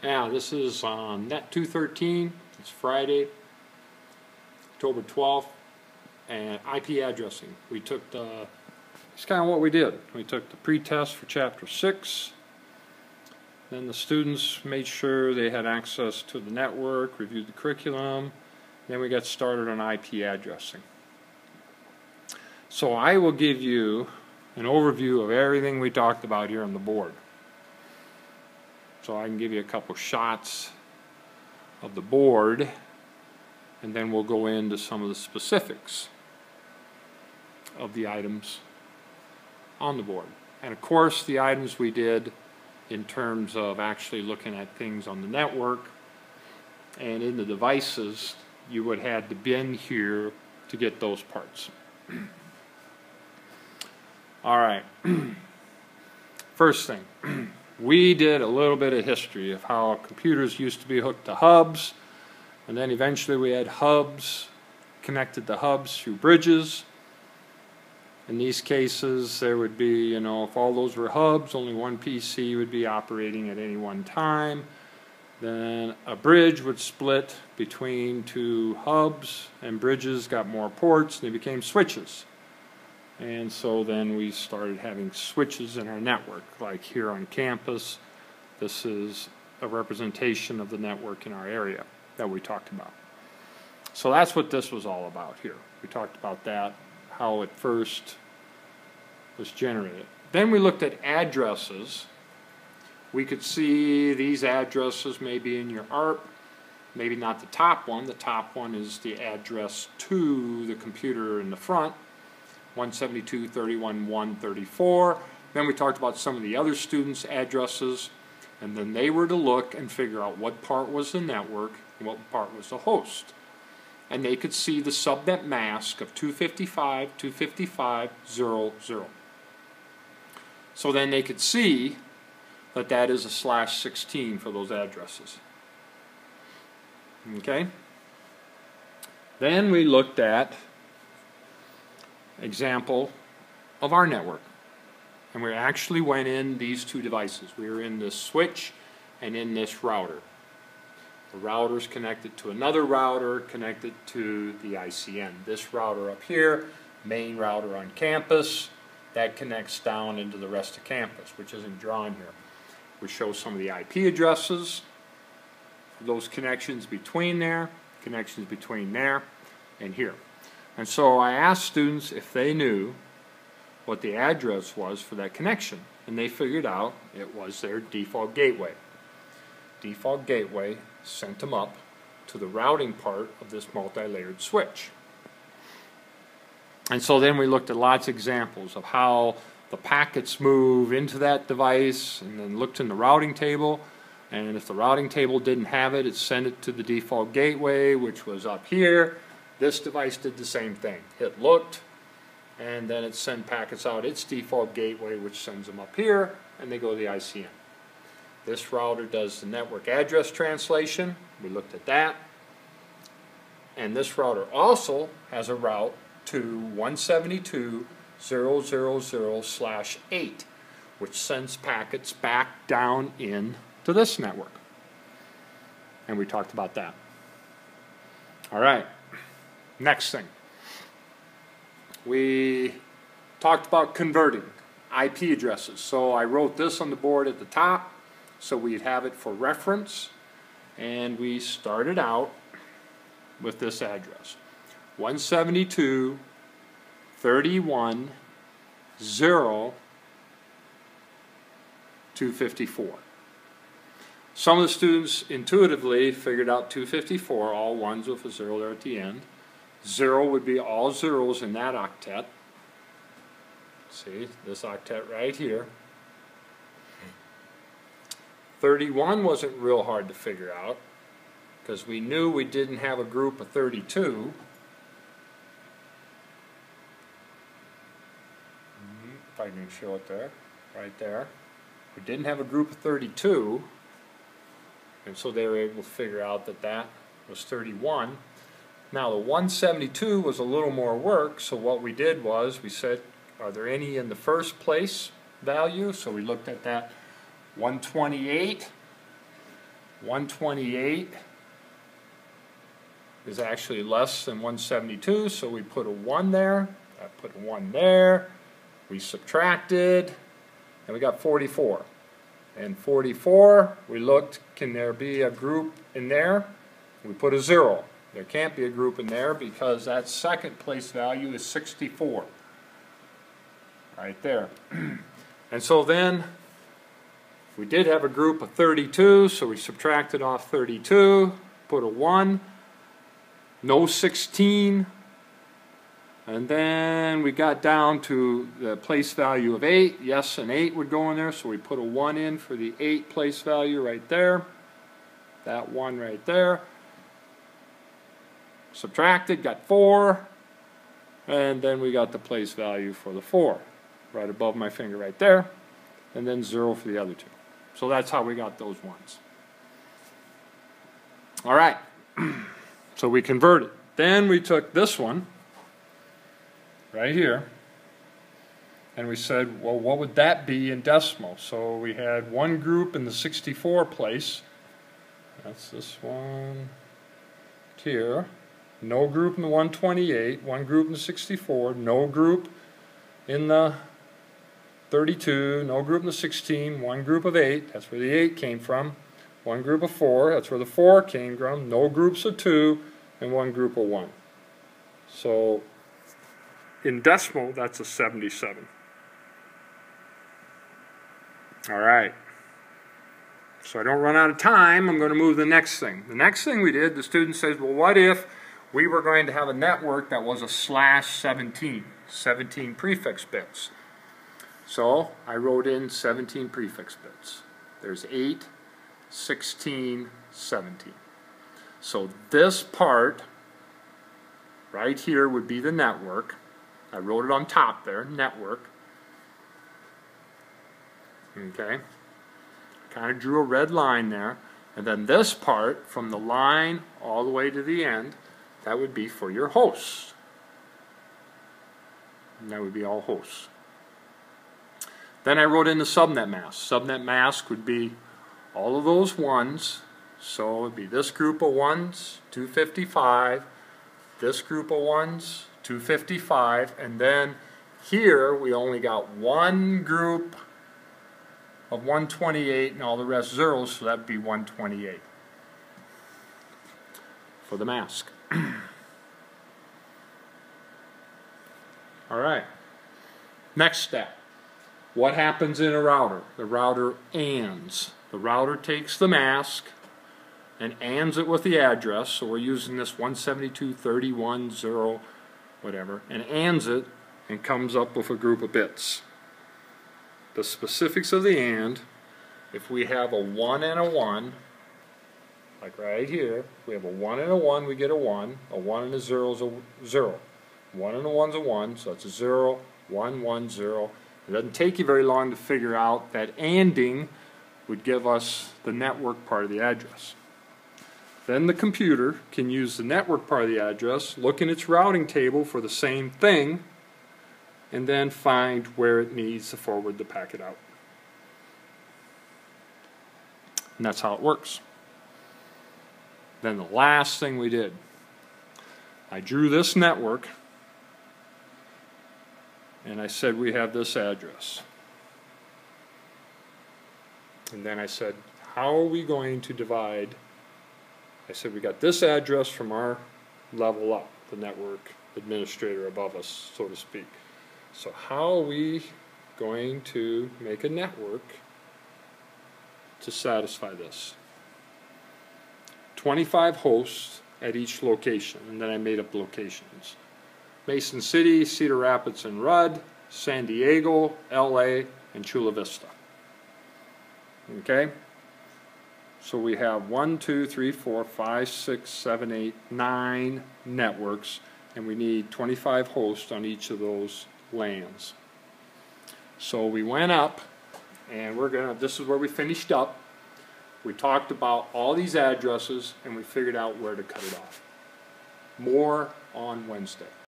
Yeah, this is NET-213. It's Friday, October 12th, and IP addressing. We took the, it's kind of what we did. We took the pre-test for Chapter 6. Then the students made sure they had access to the network, reviewed the curriculum. Then we got started on IP addressing. So I will give you an overview of everything we talked about here on the board. So I can give you a couple shots of the board, and then we'll go into some of the specifics of the items on the board. And of course, the items we did in terms of actually looking at things on the network and in the devices, you would have had to been here to get those parts. All right. First thing, we did a little bit of history of how computers used to be hooked to hubs, and then eventually we had hubs, connected to hubs through bridges. In these cases, there would be, if all those were hubs, only one PC would be operating at any one time. Then a bridge would split between two hubs, and bridges got more ports, and they became switches. And so then we started having switches in our network, like here on campus. This is a representation of the network in our area that we talked about. So that's what this was all about here. We talked about that, how it first was generated. Then we looked at addresses. We could see these addresses maybe in your ARP, maybe not the top one. The top one is the address to the computer in the front. 172.31.134. Then we talked about some of the other students' addresses, and then they were to look and figure out what part was the network and what part was the host. And they could see the subnet mask of 255.255.0.0. So then they could see that that is a /16 for those addresses. Okay? Then we looked at example of our network, and we actually went in these two devices. We were in this switch and in this router. The router is connected to another router connected to the ICN. This router up here, main router on campus, that connects down into the rest of campus, which isn't drawn here. We show some of the IP addresses, those connections between there and here. And so I asked students if they knew what the address was for that connection, and they figured out it was their default gateway. Default gateway sent them up to the routing part of this multi-layered switch. And so then we looked at lots of examples of how the packets move into that device, and then looked in the routing table, and if the routing table didn't have it, it sent it to the default gateway, which was up here. This device did the same thing. It looked, and then it sent packets out its default gateway, which sends them up here, and they go to the ICN. This router does the network address translation. We looked at that. And this router also has a route to 172.0.0.0/8, which sends packets back down into this network. And we talked about that. All right. Next thing, we talked about converting IP addresses. So I wrote this on the board at the top so we'd have it for reference, and we started out with this address, 172.30.1.254. Some of the students intuitively figured out 254, all ones with a 0 there at the end. 0 would be all zeros in that octet. See, this octet right here. 31 wasn't real hard to figure out because we knew we didn't have a group of 32. If I can show it there, right there. We didn't have a group of 32, and so they were able to figure out that that was 31. Now the 172 was a little more work, so what we did was we said, are there any in the first place value? So we looked at that 128, 128 is actually less than 172, so we put a 1 there. I put a 1 there. We subtracted, and we got 44. And 44, we looked, can there be a group in there? We put a 0. There can't be a group in there because that second place value is 64. Right there. And so then we did have a group of 32, so we subtracted off 32, put a 1, no 16, and then we got down to the place value of 8. Yes, an 8 would go in there, so we put a 1 in for the 8 place value right there. That 1 right there. Subtracted, got 4, and then we got the place value for the 4 right above my finger right there, and then 0 for the other two. So that's how we got those ones. All right, so we converted. Then we took this one right here, and we said, well, what would that be in decimal? So we had one group in the 64 place. That's this one here. No group in the 128, one group in the 64, no group in the 32, no group in the 16, one group of 8, that's where the 8 came from, one group of 4, that's where the 4 came from, no groups of 2, and one group of 1. So in decimal, that's a 77. All right. So I don't run out of time, I'm going to move to the next thing. The next thing we did, the student says, well, what if we were going to have a network that was a /17, 17 prefix bits. So I wrote in 17 prefix bits. There's 8, 16, 17. So this part right here would be the network. I wrote it on top there, network. Okay. Kind of drew a red line there. And then this part, from the line all the way to the end, that would be for your host. And that would be all hosts. Then I wrote in the subnet mask. Subnet mask would be all of those ones. So it would be this group of ones, 255, this group of ones, 255, and then here we only got one group of 128 and all the rest zeros, so that would be 128 for the mask. All right. Next step. What happens in a router? The router ANDs. The router takes the mask and ANDs it with the address. So we're using this 172.31.0 whatever, and ANDs it and comes up with a group of bits. The specifics of the AND, if we have a 1 and a 1, like right here, if we have a 1 and a 1, we get a 1 and a 0 is a 0. 1 and a 1 is a 1, so it's a 0, 1, 1, 0. It doesn't take you very long to figure out that ANDing would give us the network part of the address. Then the computer can use the network part of the address, look in its routing table for the same thing, and then find where it needs to forward the packet out. And that's how it works. Then the last thing we did, I drew this network and I said we have this address. And then I said, how are we going to divide? I said we got this address from our level up, the network administrator above us, so to speak. So how are we going to make a network to satisfy this? 25 hosts at each location, and then I made up locations. Mason City, Cedar Rapids and Rudd, San Diego, LA, and Chula Vista. Okay? So we have 1, 2, 3, 4, 5, 6, 7, 8, 9 networks, and we need 25 hosts on each of those LANs. So we went up, and this is where we finished up. We talked about all these addresses, and we figured out where to cut it off. More on Wednesday.